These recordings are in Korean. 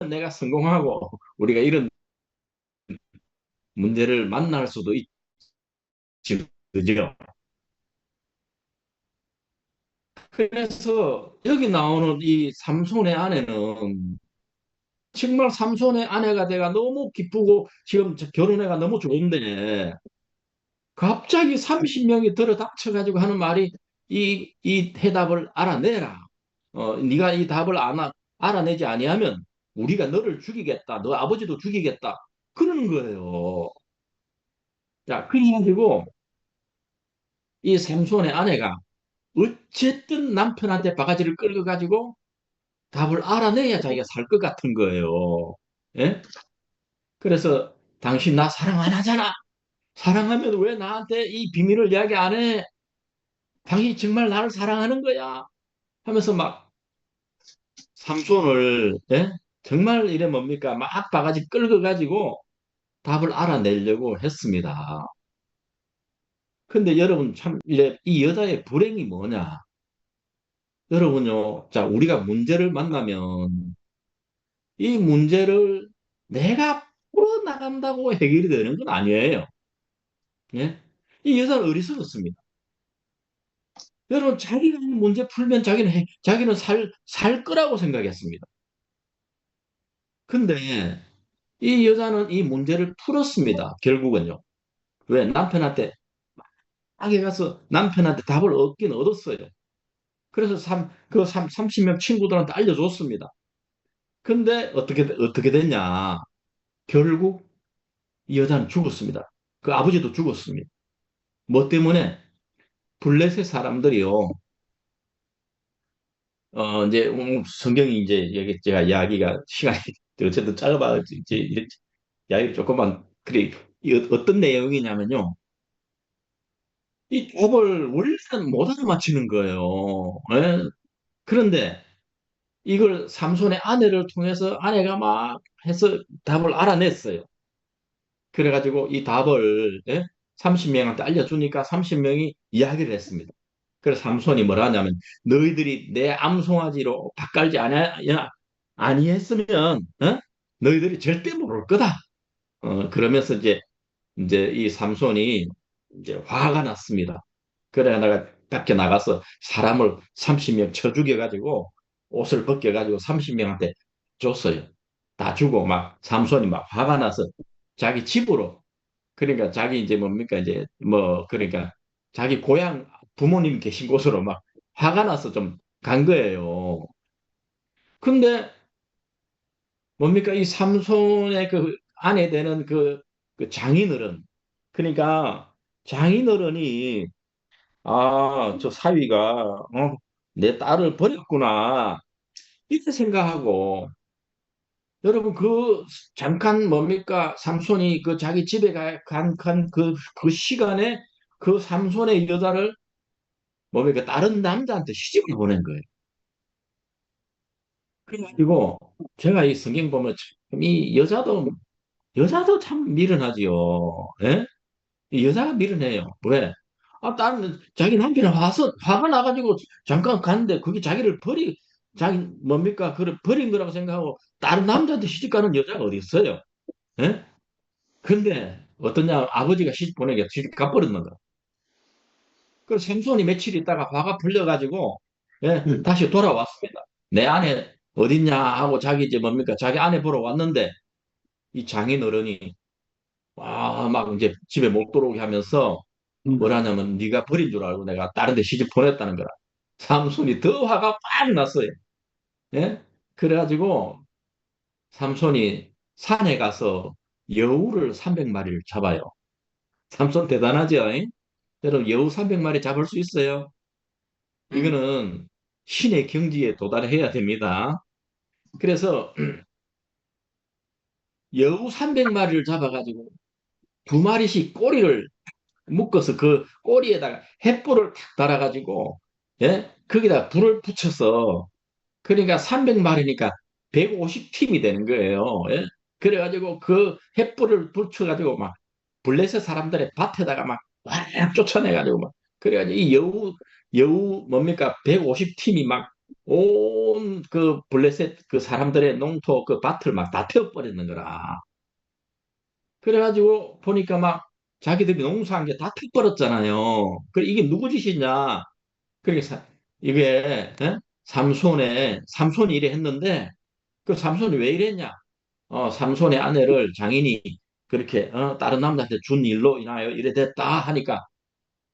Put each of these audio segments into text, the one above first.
내가 성공하고 우리가 이런 문제를 만날 수도 있지, 그죠? 그래서 여기 나오는 이 삼손의 아내는 정말 삼손의 아내가 내가 너무 기쁘고 지금 결혼해가 너무 좋은데 갑자기 30명이 들어닥쳐가지고 하는 말이 이 해답을 알아내라. 네가 이 답을 알아내지 아니하면 우리가 너를 죽이겠다. 너 아버지도 죽이겠다. 그러는 거예요. 자, 그래가지고 이 삼손의 아내가 어쨌든 남편한테 바가지를 끌어가지고 답을 알아내야 자기가 살 것 같은 거예요. 예? 그래서 당신 나 사랑 안 하잖아. 사랑하면 왜 나한테 이 비밀을 이야기 안 해? 당신이 정말 나를 사랑하는 거야. 하면서 막 삼손을 예? 정말 이래 뭡니까? 막 바가지 끌고 가지고 답을 알아내려고 했습니다. 근데 여러분 참 이래 이 여자의 불행이 뭐냐? 여러분요. 자, 우리가 문제를 만나면 이 문제를 내가 풀어나간다고 해결이 되는 건 아니에요. 예? 이 여자는 어리석었습니다. 여러분, 자기가 이 문제 풀면 자기는 살 거라고 생각했습니다. 근데 이 여자는 이 문제를 풀었습니다. 결국은요. 왜? 남편한테, 땅에 가서 남편한테 답을 얻긴 얻었어요. 그래서 30명 친구들한테 알려줬습니다. 근데 어떻게 됐냐. 결국 이 여자는 죽었습니다. 그 아버지도 죽었습니다. 뭐 때문에? 블레셋 사람들이요. 이제 성경이 이제 여기 제가 이야기가 시간이 어쨌든 짧아 이제 이야기 조금만 그래 어떤 내용이냐면요. 이 답을 원래는 못 알아맞히는 거예요. 예? 그런데 이걸 삼손의 아내를 통해서 아내가 막 해서 답을 알아냈어요. 그래가지고 이 답을 예? 30명한테 알려주니까 30명이 이야기를 했습니다. 그래서 삼손이 뭐라 하냐면 너희들이 내 암송아지로 밭갈지 아니했으면 너희들이 절대 모를 거다. 그러면서 이제 이 삼손이 이제 화가 났습니다. 그래 내가 밖에 나가서 사람을 30명 쳐 죽여가지고 옷을 벗겨가지고 30명한테 줬어요. 다 주고 막 삼손이 막 화가 나서 자기 집으로 그러니까 자기 이제 뭡니까 이제 뭐 그러니까 자기 고향 부모님 계신 곳으로 막 화가 나서 좀 간 거예요. 근데 뭡니까 이 삼손의 그 아내 되는 그 장인어른 그러니까 장인어른이 저 사위가 내 딸을 버렸구나 이렇게 생각하고 여러분 잠깐 뭡니까 삼손이 그 자기 집에 간 그 시간에 그 삼손의 여자를 뭡니까 다른 남자한테 시집을 보낸 거예요. 그래가지고 제가 이 성경 보면 참 이 여자도 참 미련하지요. 예? 이 여자가 미련해요. 왜? 다른 자기 남편이 화가 나가지고 잠깐 갔는데 그게 자기 뭡니까? 그걸 버린 거라고 생각하고 다른 남자한테 시집 가는 여자가 어디 있어요? 예? 근데 어떠냐? 아버지가 시집 보내게 시집 가버렸는 거야. 그래서 생손이 며칠 있다가 화가 풀려가지고 예, 다시 돌아왔습니다. 내 아내 어딨냐 하고 자기 이제 뭡니까? 자기 아내 보러 왔는데 이 장인 어른이 막 이제 집에 못 들어오게 하면서 뭐라냐면 네가 버린 줄 알고 내가 다른 데 시집 보냈다는 거라. 삼손이 더 화가 빡 났어요. 예? 그래가지고 삼손이 산에 가서 여우를 300마리를 잡아요. 삼손 대단하죠? 잉? 여러분 여우 300마리 잡을 수 있어요? 이거는 신의 경지에 도달해야 됩니다. 그래서 여우 300마리를 잡아가지고 두 마리씩 꼬리를 묶어서 그 꼬리에다가 횃불을 탁 달아가지고 예? 거기다 불을 붙여서 그러니까 300마리니까 150팀이 되는 거예요. 예? 그래가지고 그 횃불을 붙여가지고 막 블레셋 사람들의 밭에다가 막 쫙 쫓아내가지고 막 그래가지고 이 여우 뭡니까 150팀이 막 온 그 블레셋 그 사람들의 농토 그 밭을 막 다 태워버리는 거라. 그래가지고 보니까 막 자기들이 농사한 게 다 태워버렸잖아요. 그래 이게 누구 짓이냐? 그러니까 이게 삼손이 이래 했는데 그 삼손이 왜 이랬냐? 삼손의 아내를 장인이 그렇게 다른 남자한테 준 일로 인하여 이래 됐다 하니까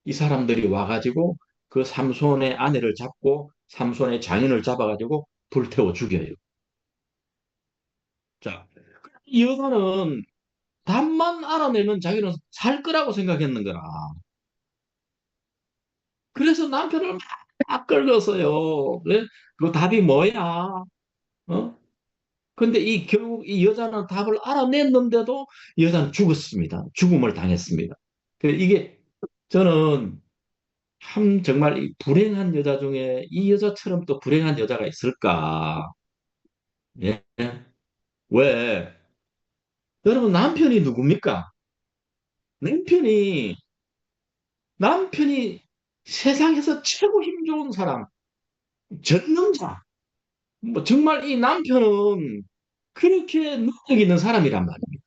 이 사람들이 와가지고 그 삼손의 아내를 잡고 삼손의 장인을 잡아가지고 불태워 죽여요. 자, 이 여자는 답만 알아내면 자기는 살 거라고 생각했는 거라. 그래서 남편을 막 끌었어요. 그래? 그 답이 뭐야? 어? 근데 결국 이 여자는 답을 알아냈는데도 여자는 죽었습니다. 죽음을 당했습니다. 이게 저는 참 정말 이 불행한 여자 중에 이 여자처럼 또 불행한 여자가 있을까? 예? 왜? 여러분 남편이 누굽니까? 남편이 남편이 세상에서 최고 힘 좋은 사람, 전능자. 뭐 정말 이 남편은 그렇게 능력 있는 사람이란 말입니다.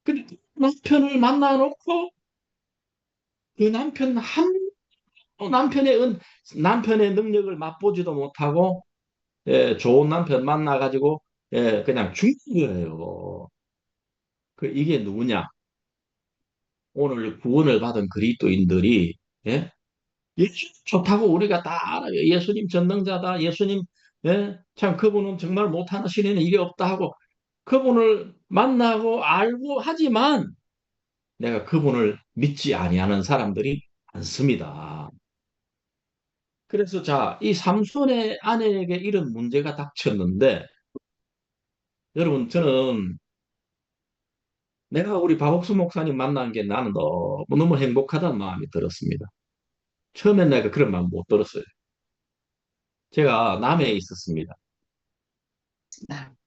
근데 그 남편을 만나놓고 그 남편의 능력을 맛보지도 못하고 좋은 남편 만나가지고 그냥 죽는 거예요. 이게 누구냐? 오늘 구원을 받은 그리스도인들이 예? 예수 좋다고 우리가 다 알아요. 예수님 전능자다. 예수님 참 그분은 정말 못하시는 일이 없다 하고 그분을 만나고 알고 하지만 내가 그분을 믿지 아니하는 사람들이 많습니다. 그래서 자, 이 삼손의 아내에게 이런 문제가 닥쳤는데 여러분 저는 내가 우리 박옥수 목사님 만난 게 나는 너무너무 행복하다는 마음이 들었습니다. 처음엔 내가 그런 마음 못 들었어요. 제가 남해에 있었습니다.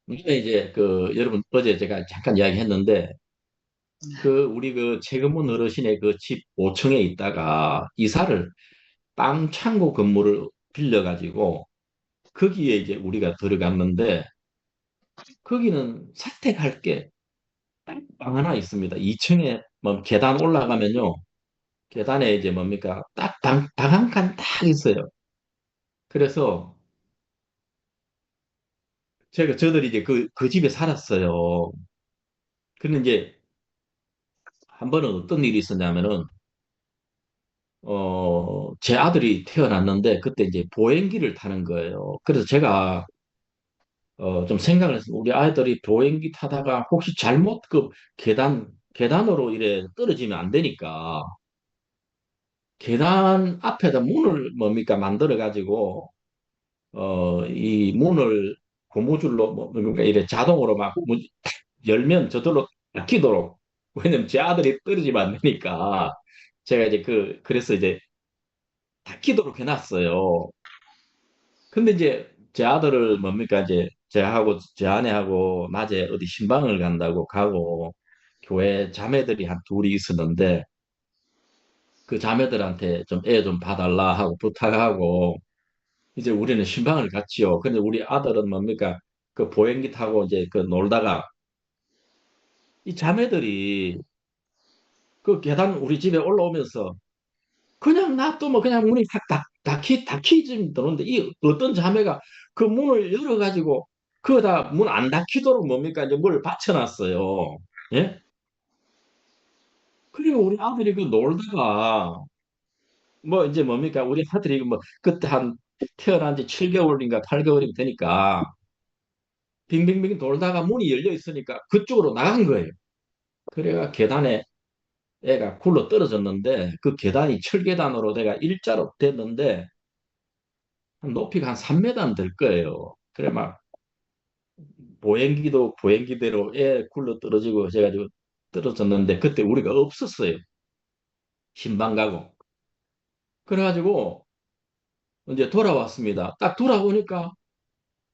이게 이제 여러분 어제 제가 잠깐 이야기했는데 우리 최근문 어르신의 그 집 5층에 있다가 이사를 빵 창고 건물을 빌려가지고 거기에 이제 우리가 들어갔는데 거기는 선택할 게 빵 하나 있습니다. 2층에 뭐 계단 올라가면요. 계단에 이제 뭡니까? 딱 방 한 칸 딱 있어요. 그래서 저들이 이제 그 집에 살았어요. 근데 이제 한 번은 어떤 일이 있었냐면은 제 아들이 태어났는데 그때 이제 보행기를 타는 거예요. 그래서 제가 좀 생각을 했어요. 우리 아이들이 보행기 타다가 혹시 잘못 계단으로 이래 떨어지면 안 되니까 계단 앞에다 문을 뭡니까 만들어 가지고 이 문을 고무줄로 뭡니까 이래 자동으로 막 열면 저절로 닫히도록 왜냐면 제 아들이 떨어지면 안 되니까 제가 이제 그래서 이제 닫히도록 해놨어요. 근데 이제 제 아들을 뭡니까 이제 제하고 제 아내하고 낮에 어디 신방을 간다고 가고 교회 자매들이 한 둘이 있었는데 그 자매들한테 좀 애 좀 봐달라 하고 부탁하고 이제 우리는 신방을 갔지요. 근데 우리 아들은 뭡니까 그 보행기 타고 이제 놀다가 이 자매들이 그 계단 우리 집에 올라오면서 그냥 놔두면 그냥 문이 닫히 좀 들어오는데 이 어떤 자매가 그 문을 열어가지고 그거다 문 안 닫히도록 뭡니까 이제 문을 받쳐놨어요. 예? 그리고 우리 아들이 놀다가 뭐 이제 뭡니까 우리 아들이 뭐 그때 한 태어난 지 7개월인가 8개월이 되니까 빙빙빙 돌다가 문이 열려 있으니까 그쪽으로 나간 거예요. 그래가 계단에 애가 굴러 떨어졌는데 그 계단이 철계단으로 내가 일자로 됐는데 높이가 한 3m는 될 거예요. 그래 막 보행기도 보행기대로 애 굴러 떨어지고 해가지고 떨어졌는데 그때 우리가 없었어요. 신방 가고. 그래가지고 이제 돌아왔습니다. 딱 돌아오니까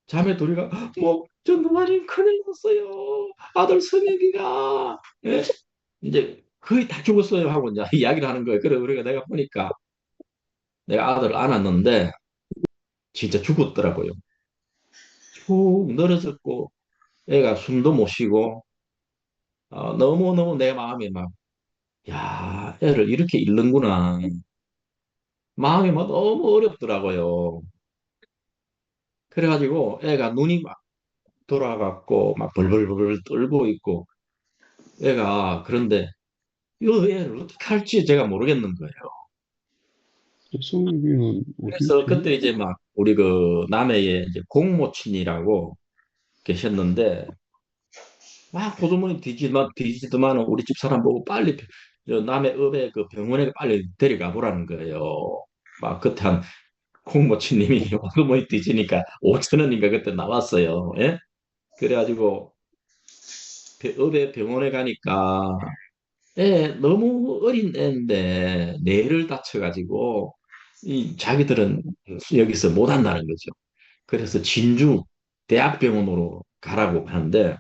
자매 둘이가 뭐 전도사님 큰일 났어요. 아들 성혁이가 예? 이제 거의 다 죽었어요 하고 이제 이야기를 하는 거예요. 그래 우리가 내가 보니까 내가 아들을 안았는데 진짜 죽었더라고요. 쭉 늘어졌고 애가 숨도 못 쉬고 너무너무 내 마음이 막 야, 애를 이렇게 잃는구나. 마음이 막 너무 어렵더라고요. 그래가지고 애가 눈이 막 돌아갔고 막 벌벌벌 떨고 있고 애가 그런데 이 애를 어떻게 할지 제가 모르겠는 거예요. 성유기는 그래서 어떻게, 그때 이제 막 우리 그 남해에 이제 공모친이라고 계셨는데 막 호두머니 뒤지더만 우리 집 사람 보고 빨리 저 남해 읍에 그 병원에 빨리 데려가 보라는 거예요. 막 그때 한 공모친님이 호두머니 뒤지니까 5천 원인가 그때 나왔어요. 예? 그래가지고 읍에 병원에 가니까 애 너무 어린 애인데 뇌를 다쳐가지고 이 자기들은 여기서 못 한다는 거죠. 그래서 진주 대학병원으로 가라고 하는데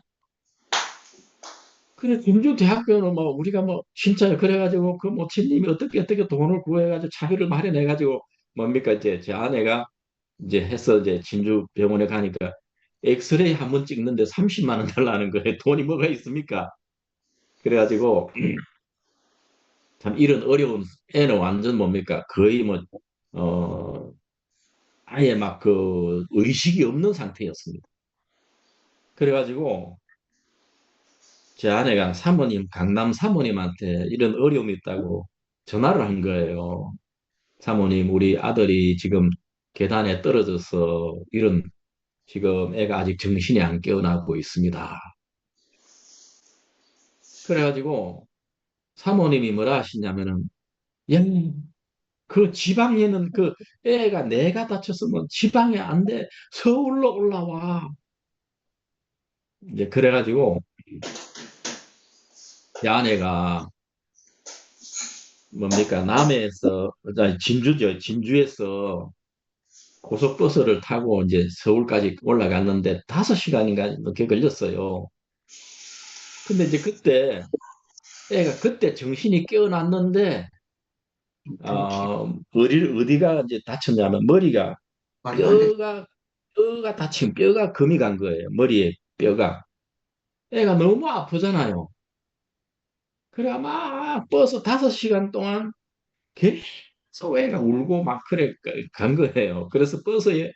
그래 진주 대학병원은 뭐 우리가 뭐 진짜 그래가지고 그 모친님이 어떻게 돈을 구해가지고 차비를 마련해가지고 뭡니까 이제 제 아내가 이제 해서 이제 진주 병원에 가니까 엑스레이 한 번 찍는데 30만 원 달라는 거예요. 돈이 뭐가 있습니까? 그래가지고 참 이런 어려운 애는 완전 뭡니까 거의 뭐 아예 막 그 의식이 없는 상태였습니다. 그래가지고 제 아내가 사모님, 강남 사모님한테 이런 어려움이 있다고 전화를 한 거예요. 사모님, 우리 아들이 지금 계단에 떨어져서 이런 지금 애가 아직 정신이 안 깨어나고 있습니다. 그래가지고 사모님이 뭐라 하시냐면은, 야, 그 지방에는 그 애가 내가 다쳤으면 지방에 안 돼. 서울로 올라와. 이제 그래가지고 제 아내가 뭡니까 남해에서 진주죠. 진주에서 고속버스를 타고 이제 서울까지 올라갔는데 5시간인가 넘게 걸렸어요. 근데 이제 그때 애가 그때 정신이 깨어났는데 어디가 이제 다쳤냐면 머리가 뼈가 뼈가 다친 뼈가 금이 간 거예요. 머리에 뼈가. 애가 너무 아프잖아요. 그래 막 버스 5시간 동안 계속 애가 울고 막 그래 간 거예요. 그래서 버스에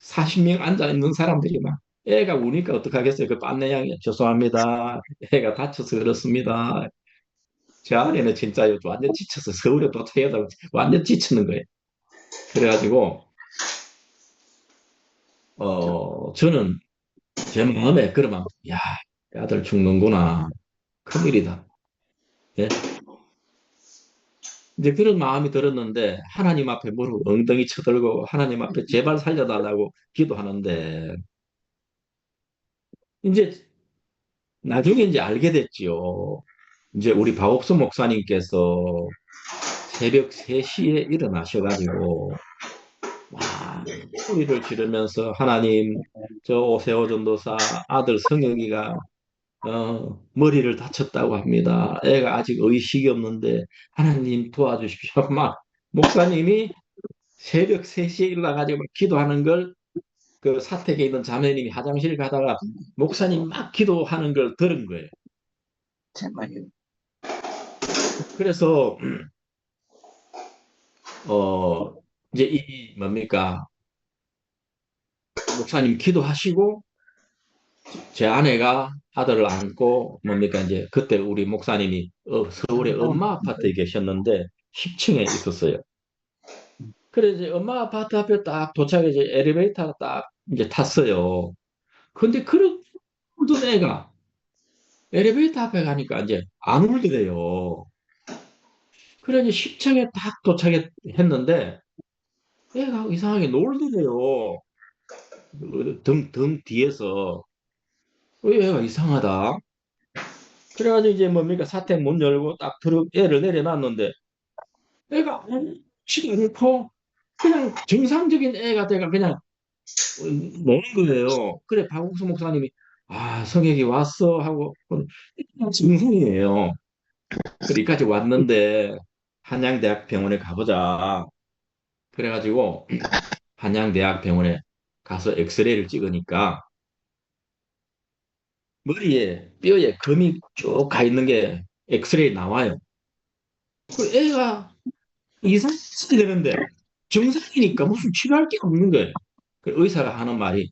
40명 앉아 있는 사람들이 막 애가 우니까 어떡하겠어요. 그 빤내양이 죄송합니다. 애가 다쳐서 그렇습니다. 제 아내는 진짜 완전 지쳐서 서울에 도착해서 완전 지치는 거예요. 그래가지고 저는 제 마음에 그러면 야 아들 죽는구나 큰일이다. 예? 이제 그런 마음이 들었는데 하나님 앞에 무릎 엉덩이 쳐들고 하나님 앞에 제발 살려달라고 기도하는데 이제 나중에 이제 알게 됐지요. 이제 우리 박옥수 목사님께서 새벽 3시에 일어나셔가지고 막 소리를 지르면서 하나님 저 오세호 전도사 아들 성혁이가 머리를 다쳤다고 합니다. 애가 아직 의식이 없는데 하나님 도와주십시오. 막 목사님이 새벽 3시에 일어나가지고 막 기도하는 걸 그 사택에 있는 자매님이 화장실 가다가 목사님 막 기도하는 걸 들은 거예요. 그래서 어 이제 이 뭡니까 목사님 기도하시고 제 아내가 아들을 안고 뭡니까 이제 그때 우리 목사님이 서울의 엄마 아파트에 계셨는데 10층에 있었어요. 그래 이제 엄마 아파트 앞에 딱 도착해서 엘리베이터가 딱 이제 탔어요. 근데 그런 울던 애가 엘리베이터 앞에 가니까 이제 안 울더래요. 그래 이제 10층에 딱 도착했는데 애가 이상하게 놀더래요. 등 뒤에서 얘가 이상하다. 그래가지고 이제 뭡니까 사택 문 열고 딱 애를 내려놨는데 애가 치지 않고 그냥 정상적인 애가 돼가 그냥 노는 거예요. 그래 박국수 목사님이 아 성혁이 왔어 하고 정상이에요. 그러니까지 왔는데 한양대학 병원에 가보자. 그래가지고 한양대학병원에 가서 엑스레이를 찍으니까 머리에 뼈에 금이 쭉 가 있는 게 엑스레이 나와요. 그 애가 이상하게 되는데 정상이니까 무슨 치료할 게 없는 거예요. 그 의사가 하는 말이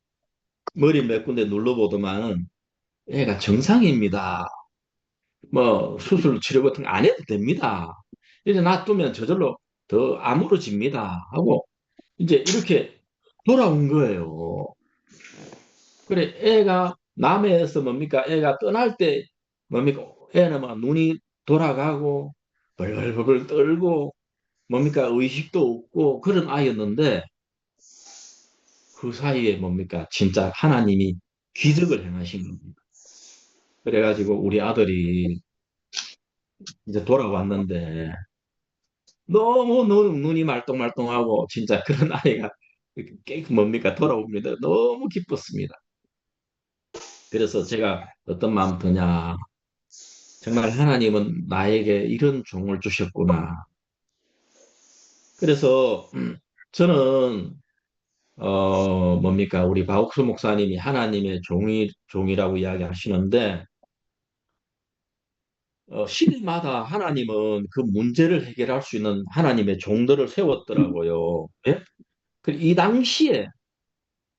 머리 몇 군데 눌러보더만은 애가 정상입니다. 뭐 수술 치료 같은 거 안 해도 됩니다. 이제 놔두면 저절로 더 아물어집니다. 하고 이제 이렇게 돌아온 거예요. 그래 애가 남해에서 뭡니까? 애가 떠날 때 뭡니까? 애는 막 눈이 돌아가고 벌벌벌 떨고 뭡니까? 의식도 없고 그런 아이였는데 그 사이에 뭡니까? 진짜 하나님이 기적을 행하신 겁니다. 그래가지고 우리 아들이 이제 돌아왔는데 너무 눈이 말똥말똥하고 진짜 그런 아이가 뭡니까? 돌아옵니다. 너무 기뻤습니다. 그래서 제가 어떤 마음 드냐. 정말 하나님은 나에게 이런 종을 주셨구나. 그래서 저는 뭡니까? 우리 바옥수 목사님이 하나님의 종이라고 이야기하시는데 시대마다 하나님은 그 문제를 해결할 수 있는 하나님의 종들을 세웠더라고요. 예? 이 당시에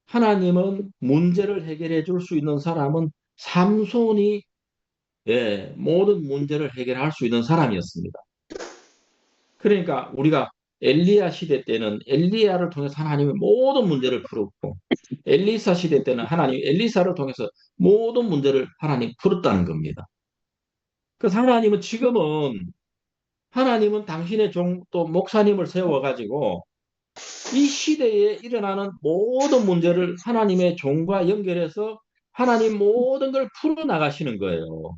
하나님은 문제를 해결해 줄 수 있는 사람은 삼손이 예, 모든 문제를 해결할 수 있는 사람이었습니다. 그러니까 우리가 엘리야 시대 때는 엘리야를 통해서 하나님의 모든 문제를 풀었고 엘리사 시대 때는 하나님 엘리사를 통해서 모든 문제를 하나님 풀었다는 겁니다. 그래서 하나님은 당신의 종 또 목사님을 세워가지고 이 시대에 일어나는 모든 문제를 하나님의 종과 연결해서 하나님 모든 걸 풀어나가시는 거예요.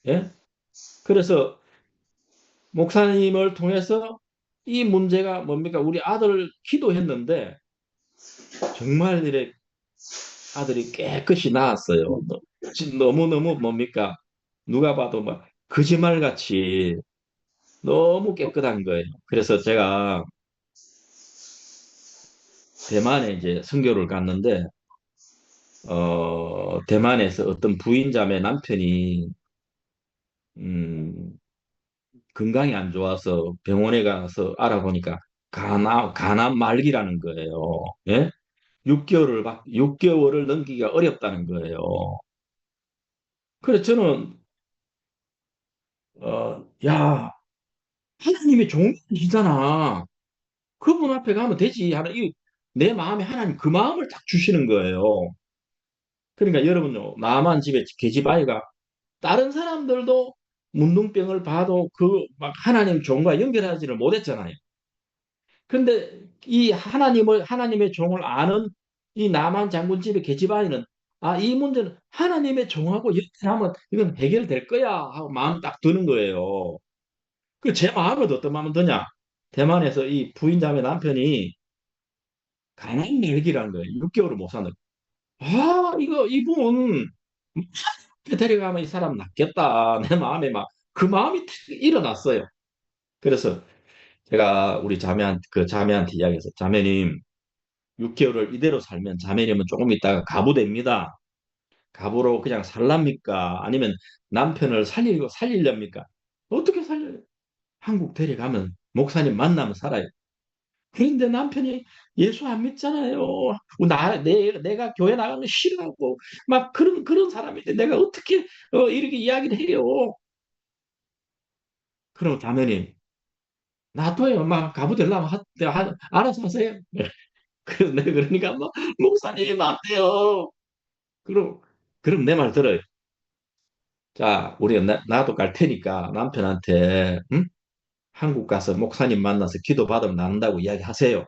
예? 그래서 목사님을 통해서 이 문제가 뭡니까? 우리 아들 기도했는데 정말 이래 아들이 깨끗이 나았어요. 너무너무 뭡니까? 누가 봐도 막 거짓말같이 너무 깨끗한 거예요. 그래서 제가 대만에 이제 선교를 갔는데 대만에서 어떤 부인자매 남편이 음, 건강이 안 좋아서 병원에 가서 알아보니까 간암 말기라는 거예요. 예? 6개월을 넘기기가 어렵다는 거예요. 그래서 저는 야 하나님이 종이시잖아. 그분 앞에 가면 되지 하는 내 마음에 하나님 그 마음을 딱 주시는 거예요. 그러니까 여러분요 나만 집에 계집아이가 다른 사람들도 문둥병을 봐도 그 막 하나님 종과 연결하지를 못했잖아요. 근데 이 하나님의 종을 아는 이 남한 장군집의 계집아이는 이 문제는 하나님의 종하고 연결하면 이건 해결될 거야 하고 마음 딱 드는 거예요. 그 제 마음은 어떤 마음은 드냐? 대만에서 이 부인자매 남편이 가난 말기라는 거예요. 6개월을 못 사는. 이거 이분 데려가면 이 사람 낫겠다. 내 마음에 막 그 마음이 탁 일어났어요. 그래서 제가 우리 자매한테 이야기해서 자매님 6개월을 이대로 살면 자매님은 조금 있다가 가부됩니다. 가부로 그냥 살랍니까? 아니면 남편을 살리렵니까? 어떻게 살려요? 한국 데려가면 목사님 만나면 살아요. 그런데 남편이 예수 안 믿잖아요. 내가 교회 나가는 거 싫어하고 막 그런 사람인데 내가 어떻게 이렇게 이야기를 해요? 그럼 자매님 놔둬요. 막 가부되려면 알아서 하세요. 그래서 내가 그러니까 막 목사님 안 돼요. 그럼 내 말 들어요. 자, 우리 나도 갈 테니까 남편한테 응? 한국 가서 목사님 만나서 기도 받으면 낫는다고 이야기하세요.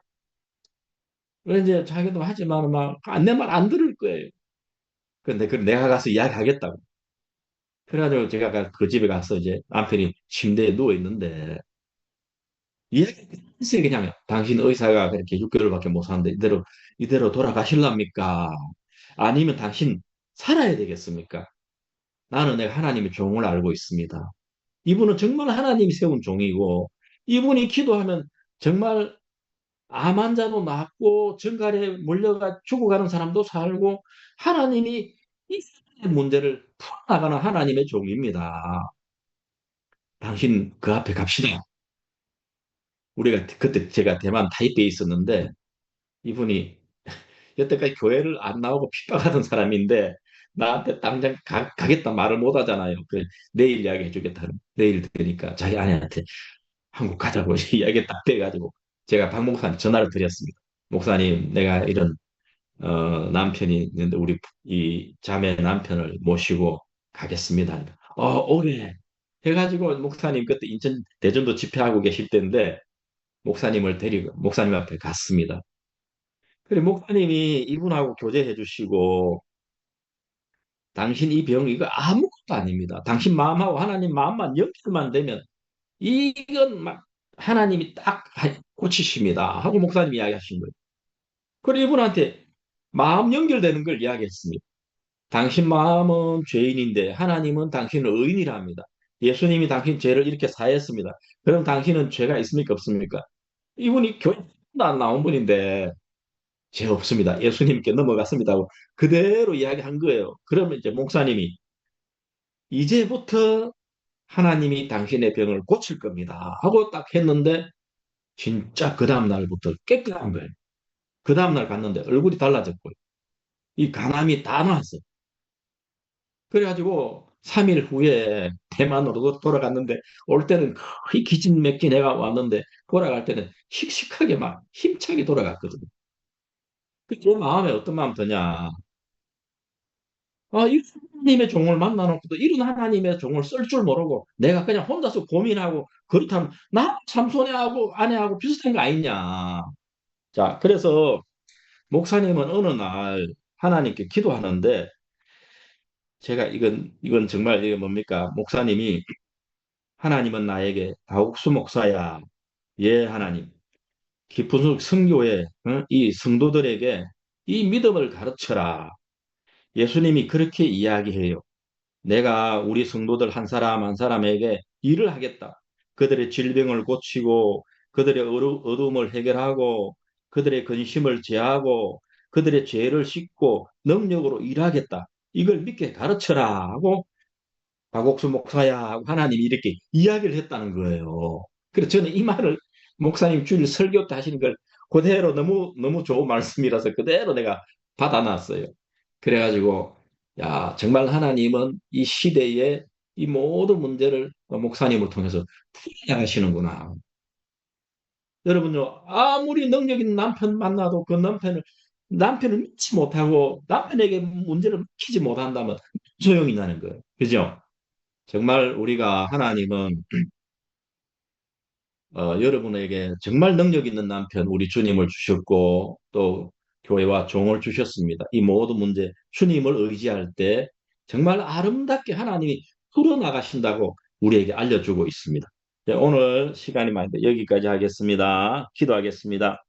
그래 이제 자기도 하지만 막 내 말 안 들을 거예요. 근데 내가 가서 이야기하겠다고. 그래가지고 제가 그 집에 가서 이제 남편이 침대에 누워 있는데 이야기했어요. 그냥 당신 의사가 그렇게 6개월밖에 못 사는데 이대로 돌아가실랍니까? 아니면 당신 살아야 되겠습니까? 나는 내가 하나님의 종을 알고 있습니다. 이분은 정말 하나님이 세운 종이고 이분이 기도하면 정말 암 환자도 낫고 정갈에 몰려가 죽어가는 사람도 살고 하나님이 이 세상의 문제를 풀어나가는 하나님의 종입니다. 당신 그 앞에 갑시다. 우리가 그때 제가 대만 타이베이에 있었는데 이분이 여태까지 교회를 안 나오고 핍박하던 사람인데 나한테 당장 가겠다 말을 못 하잖아요. 그래, 내일 이야기해 주겠다. 내일 되니까 자기 아내한테 한국 가자고 이야기 딱 돼가지고 제가 박 목사님 전화를 드렸습니다. 목사님, 내가 이런 남편이 있는데 우리 이 자매 남편을 모시고 가겠습니다. 오게 해가지고 목사님 그때 인천 대전도 집회하고 계실 때인데 목사님을 데리고 목사님 앞에 갔습니다. 그래 목사님이 이분하고 교제해 주시고 당신 이 병 이거 아무것도 아닙니다. 당신 마음하고 하나님 마음만 연결만 되면 이건 막 하나님이 딱 고치십니다. 하고 목사님 이야기하신 거예요. 그리고 이분한테 마음 연결되는 걸 이야기했습니다. 당신 마음은 죄인인데 하나님은 당신을 의인이랍니다. 예수님이 당신 죄를 이렇게 사했습니다. 그럼 당신은 죄가 있습니까? 없습니까? 이분이 교회도 안 나온 분인데 죄 없습니다. 예수님께 넘어갔습니다 하고 그대로 이야기한 거예요. 그러면 이제 목사님이 이제부터 하나님이 당신의 병을 고칠 겁니다 하고 딱 했는데 진짜 그 다음 날부터 깨끗한 거예요. 그 다음 날 갔는데 얼굴이 달라졌고요. 이 간암이 다 나왔어요. 그래가지고 3일 후에 대만으로 돌아갔는데 올 때는 거의 기진맥진 해가 왔는데 돌아갈 때는 씩씩하게 막 힘차게 돌아갔거든요. 그제 마음에 어떤 마음 드냐. 이 하나님의 종을 만나놓고도 이런 하나님의 종을 쓸 줄 모르고 내가 그냥 혼자서 고민하고 그렇다면 나 삼손하고 아내하고 비슷한 거 아니냐. 자, 그래서 목사님은 어느 날 하나님께 기도하는데 제가 이건 정말 이게 뭡니까? 목사님이 하나님은 나에게 다옥수 목사야. 예, 하나님. 깊은 성교에 이 성도들에게 이 믿음을 가르쳐라. 예수님이 그렇게 이야기해요. 내가 우리 성도들 한 사람 한 사람에게 일을 하겠다. 그들의 질병을 고치고 그들의 어려움을 해결하고 그들의 근심을 제하고 그들의 죄를 씻고 능력으로 일하겠다. 이걸 믿게 가르쳐라 하고 박옥수 목사야 하고 하나님이 이렇게 이야기를 했다는 거예요. 그래서 저는 이 말을 목사님 주일 설교 때 하시는 걸 그대로 너무 너무 좋은 말씀이라서 그대로 내가 받아놨어요. 그래가지고 야 정말 하나님은 이 시대에 이 모든 문제를 목사님을 통해서 풀어야 하시는구나. 여러분요 아무리 능력 있는 남편 만나도 그 남편을 믿지 못하고 남편에게 문제를 맡기지 못한다면 소용이 나는 거예요. 그죠? 정말 우리가 하나님은 여러분에게 정말 능력 있는 남편 우리 주님을 주셨고 또 교회와 종을 주셨습니다. 이 모든 문제 주님을 의지할 때 정말 아름답게 하나님이 풀어나가신다고 우리에게 알려주고 있습니다. 네, 오늘 시간이 많이 돼 여기까지 하겠습니다. 기도하겠습니다.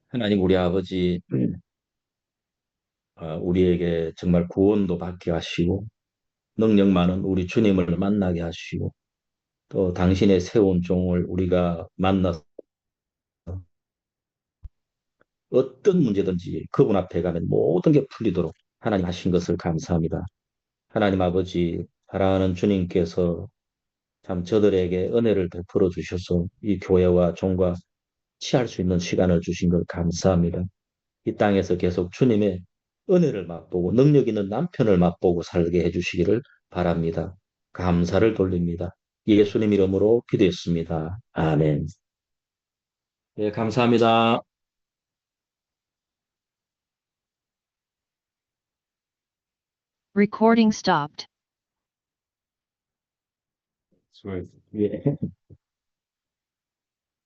하나님 우리 아버지 우리에게 정말 구원도 받게 하시고 능력 많은 우리 주님을 만나게 하시고 또 당신의 세운 종을 우리가 만나서 어떤 문제든지 그분 앞에 가면 모든 게 풀리도록 하나님 하신 것을 감사합니다. 하나님 아버지, 사랑하는 주님께서 참 저들에게 은혜를 베풀어 주셔서 이 교회와 종과 취할 수 있는 시간을 주신 걸 감사합니다. 이 땅에서 계속 주님의 은혜를 맛보고 능력 있는 남편을 맛보고 살게 해주시기를 바랍니다. 감사를 돌립니다. 예수님 이름으로 기도했습니다. 아멘. 네, 감사합니다. Recording stopped. 수고했습니다. 예.